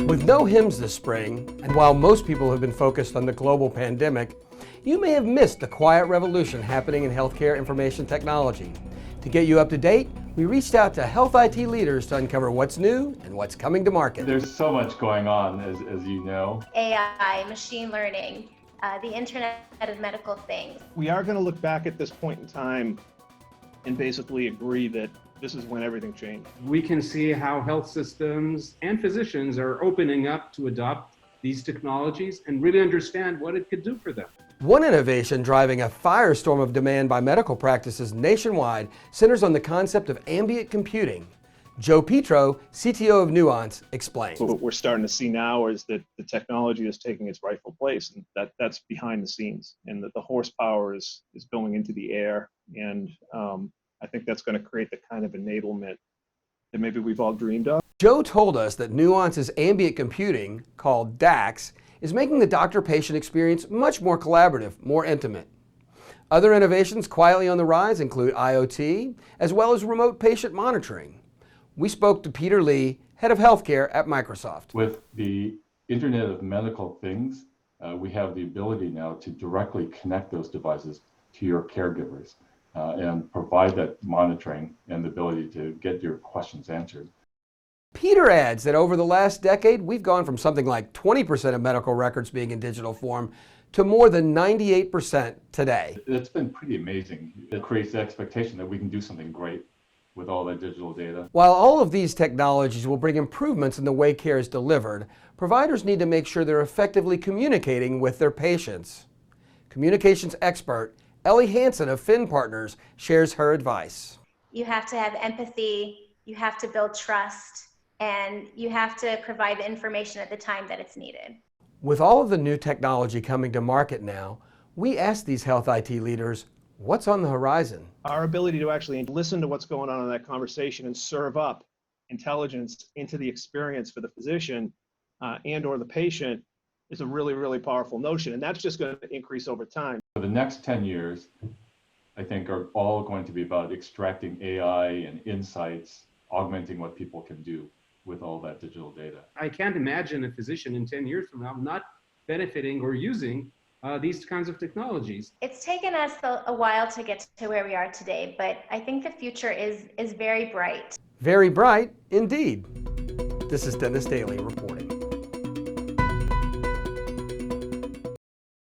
With no hymns this spring, and while most people have been focused on the global pandemic, you may have missed the quiet revolution happening in healthcare information technology. To get you up to date, we reached out to health IT leaders to uncover what's new and what's coming to market. There's so much going on, as you know. AI, machine learning, the Internet of Medical Things. We are going to look back at this point in time and basically agree that this is when everything changed. We can see how health systems and physicians are opening up to adopt these technologies and really understand what it could do for them. One innovation driving a firestorm of demand by medical practices nationwide centers on the concept of ambient computing. Joe Petro, CTO of Nuance, explains. What we're starting to see now is that the technology is taking its rightful place, and that's behind the scenes, and that the horsepower is going into the air, and I think that's going to create the kind of enablement that maybe we've all dreamed of. Joe told us that Nuance's ambient computing, called DAX, is making the doctor-patient experience much more collaborative, more intimate. Other innovations quietly on the rise include IoT, as well as remote patient monitoring. We spoke to Peter Lee, head of healthcare at Microsoft. With the Internet of Medical Things, we have the ability now to directly connect those devices to your caregivers and provide that monitoring and the ability to get your questions answered. Peter adds that over the last decade, we've gone from something like 20% of medical records being in digital form to more than 98% today. It's been pretty amazing. It creates the expectation that we can do something great with all that digital data. While all of these technologies will bring improvements in the way care is delivered, providers need to make sure they're effectively communicating with their patients. Communications expert Ellie Hansen of Finn Partners shares her advice. You have to have empathy, you have to build trust, and you have to provide the information at the time that it's needed. With all of the new technology coming to market now, we asked these health IT leaders, what's on the horizon? Our ability to actually listen to what's going on in that conversation and serve up intelligence into the experience for the physician and or the patient is a really, really powerful notion. And that's just going to increase over time. For the next 10 years, I think are all going to be about extracting AI and insights, augmenting what people can do with all that digital data. I can't imagine a physician in 10 years from now not benefiting or using these kinds of technologies. It's taken us a while to get to where we are today, but I think the future is very bright. Very bright indeed. This is Dennis Daly reporting.